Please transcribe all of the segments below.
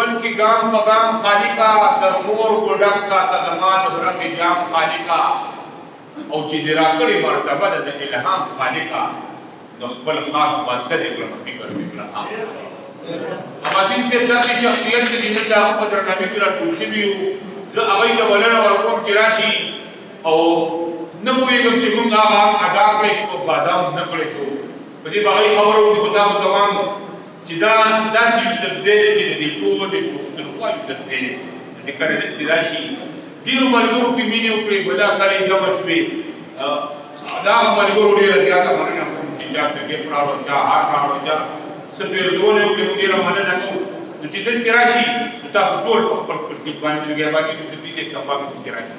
ژوند کې ګام په ګام خالقا در مور ګډک ساته زما د برخې جام خالقا او چې دې راکړې مرتبه ده د الهام خالقا نو خپل خاص بنده دې کړم فکر وکړه عزیز صاحب داسې شخصیت چې نن د هغه په درنامې کې راټول شوي یو زه هغوی ته بلنه ورکوم چې راشي او نه پوهېږم چې موږ هغه ادا کړی شو بادام نه کړی شو په دې به هغوی خبره وکړي خو دا به دوام چې دا داسې عزت دی چې د دې ټولې پښتونخوا عزت دی چې کله دلته راشي ډېرو ملګرو کې مینې وکړې بله کله یې جمع شوې دا هغه ملګرو ډېره زیاته مننه کوم چې چا سګرټ راوړه چا هار راوړه چا څه پیرودونه وکړې موږ ډېره مننه کوو نو چې دلته راشي نو تاسو ټول په خپل خپل سیټ باندې لږې باقي نو صدیق اتفاق چې راشي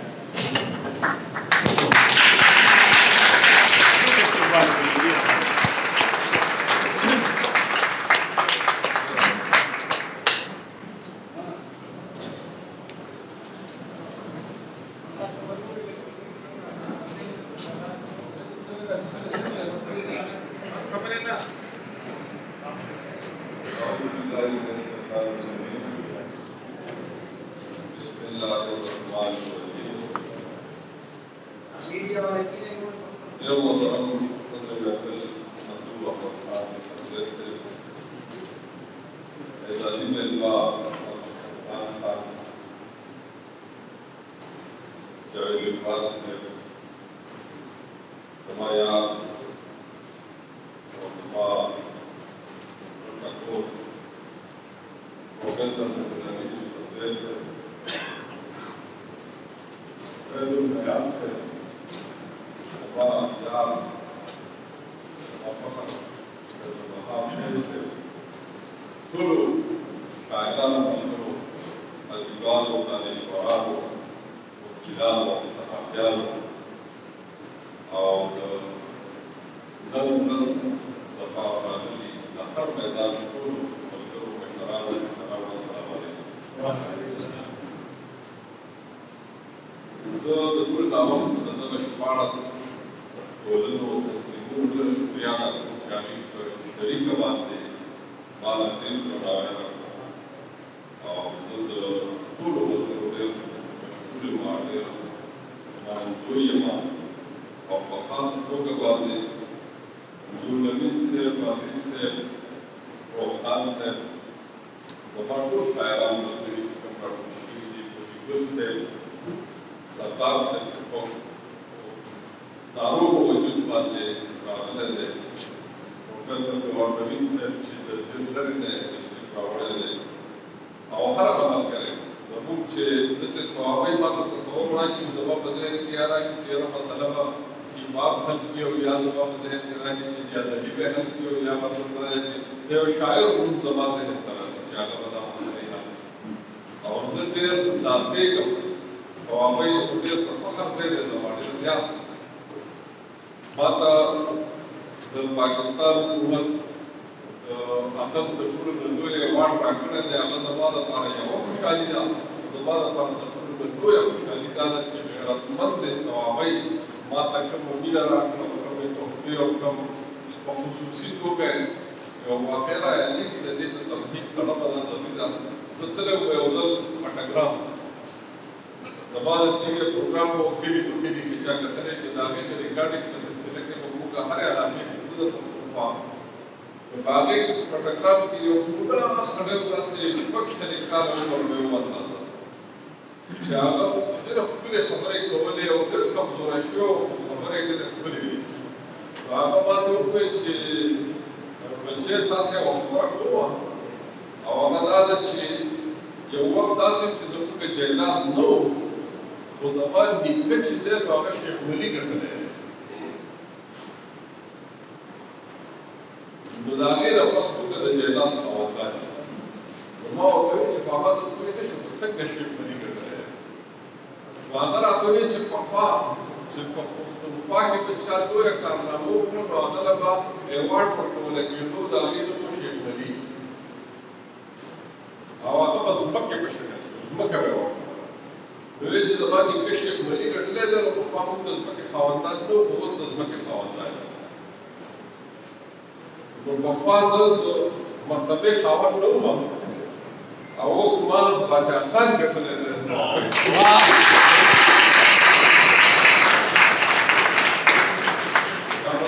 او اوس ما باچا خان ګټلی دی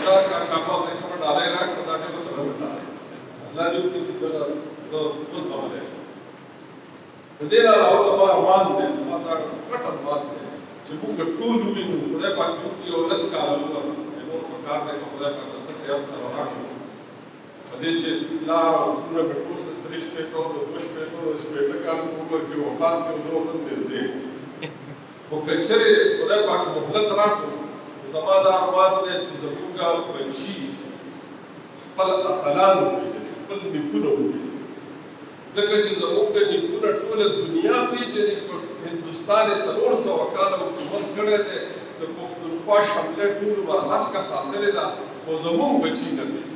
دا کاکا ما ته کومه ډالۍ راکړه دا ډېره درنه ډالۍ الله دې وکړي چې دغه زه وزغملی شم د دې نه علاوه زما ارمان دی زما دا پټ ارمان دی چې موږ ټول ووینو خدای پاک دې وکړي یو 10 کاله عمر نور پکار دی که خدای پاک ښه صحت سره راکړي په دې چې لار او ترونه مې ټول د 3 شپېتو د 2 شپېتو د شپېته کاله په عمر کې وفات دی او زه ورته نږدې خو که چېرې خدای پاک مهلت راکړو زما دا ارمان دی چې زموږ بچي خپل اتلان وپېژني خپل نیکونه وپېژني ځکه چې زموږ د نیکونه ټوله دنیا پېژني په هندوستان یې 400 کاله حکومت کړی دی د پښتونخوا شملې ټول ورلسکه ساتلې ده خو زموږ بچي نه پېژني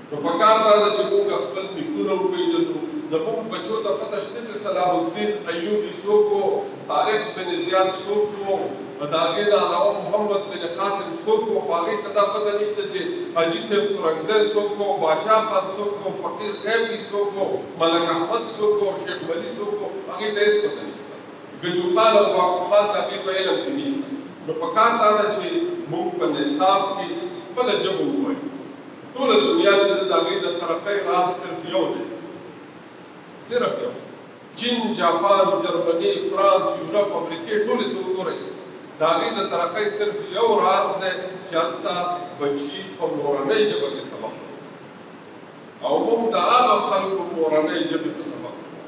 نو پکار دا ده چې موږ خپل نیکونه وپېژنو زموږ بچو ته پته شته چې صلاح الدین ایوبي څوک و طارق بن زیاد څوک و د هغې نه علاوه محمد بن قاسم څوک و خو هغې ته دا پته نشته چې حاجي صاحب ترنګزی څوک و باچا خان څوک و فقیر غیبي څوک و ملک احمد څوک و شیخ ولي څوک و هغې ته هېڅ پته نشته ګجو خان او واقو خان د هغې په علم کې نشته نو پکار دا ده چې موږ په نصاب کې خپله ژبه ووایو ټوله دنیا چې د هغې د ترقۍ راز صرف یو دی صرف یو چین جاپان جرمني فرانس یورپ امریکې ټولې ته وګورئ د هغې د ترقۍ صرف یو راز دی چې هلته بچي په مورنۍ ژبه کې سبق وایي او موږ د هغه خلکو مورنۍ ژبې په سبق وایو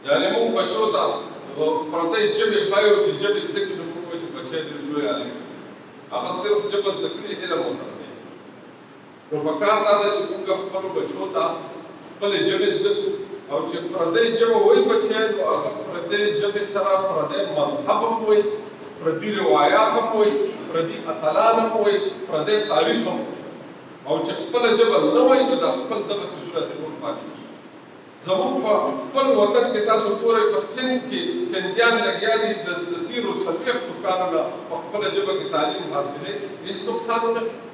یعنې موږ بچو ته پردۍ ژبې ښایو چې ژبې زده کړي نو موږ وایو چې بچی ډېر لوی هلک شو هغه صرف ژبه زده کړي علم ورسره دی نو پکار دا ده چې موږ خپلو بچو ته خپلې ژبې زده کړو او چې پردۍ ژبه وایي بچی نو هغه پردۍ ژبې سره پردی مذهب هم وایي پردي روایات هم وایي پردي اتلان هم وایي پردی تاریخ هم وایي او چې خپله ژبه نه وایي نو دا خپل دغه څیزونه ترې نور پاتې کېږي زموږ په خپل وطن کې تاسو ګورئ په سند کې سندیان لګیا دي د تېرو 40 کالو نه په خپله ژبه کې تعلیم حاصلوي هېڅ نقصان ونه کوي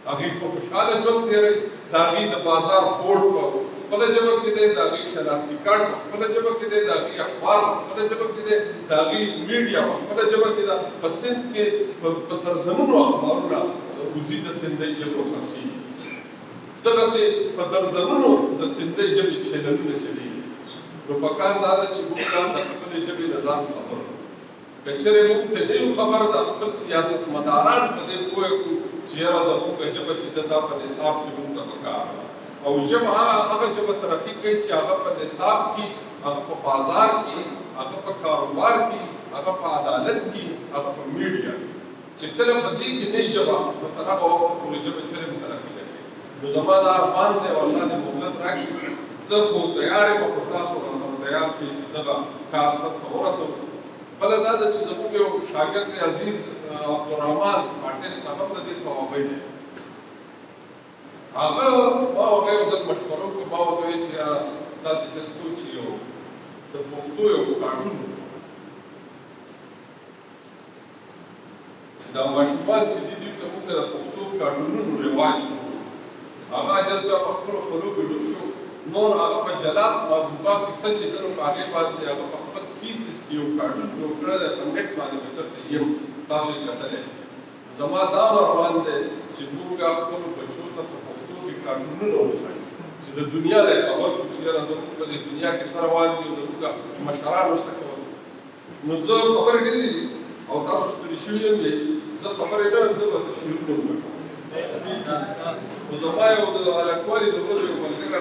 هغوی خو خوشحاله ژوند تېروي د هغوی د بازار بورډ په خپله ژبه کې دی د هغوی شناختي کارډ په خپله ژبه کې دی د هغوی اخبار په خپله ژبه کې دی د هغوی میډیا په خپله ژبه کې ده په سند کې په درزنونو اخبارونه وزي د سندۍ ژبو خرڅېږي دغسې په درزنونو د سندۍ ژبې چینلونه چلېږي نو پکار دا ده چې موږ د خپلې ژبې نه ځان خبر کړو که چېرې موږ ته نه یو خبره د خپل سیاستمداران په دې پوه کړو چې یاره زموږ ژبه چې ده دا په نصاب کې موږ ته پکار ده او ژبه هغه ژبه ترقي کوي چې هغه په نصاب کې هغه په بازار کې هغه په کاروبار کې هغه په عدالت کې هغه په میډیا کې چې کله په دې کې نه ژبه نو تر هغه وخته پورې ژبه چېرې هم ترقي نه کوي نو زما دا ارمان دی او الله دې مهلت راکړي زه خو تیار یم خو تاسو راسره تیار شئ چې دغه کار سر ته ورسوو بله دا ده چې زموږ یو شاګرد دی عزیز عبدالرحمن آرټسټ هغه هم د دې ثوابی دی هغه ما هغه یو ځل مشوره وکړه ما ورته وویل چې یاره داسې چل کوو چې یو د پښتو یو کارټون چې دا ماشومان چې دي دوی ته موږ د پښتو کارټونونو رواج شو هغه عجز بیا په خپلو خولو کې ډوب شو نور هغه په جلات محبوبه کیسه چې ده نو په هغې باندې هغه په خپل کیسس کې یو کارټون جوړ کړی دی په نېټ باندې به چېرته یم تاسو یې کتلی شئ زما دا ارمان دی چې موږ خپلو بچو ته په پښتو کې کارټونونه وښایو چې د دنیا نه یې خبر کړو چې یاره زموږ په دې دنیا کې څه روان دي او زموږ مشرانو څه کول نو زه خبرې ډېرې دي او تاسو ستړي شوي یم زه خبرې نه یم زه به شعرونه ووایم خو زما یو د هلکوالي د ورځو یو ملګری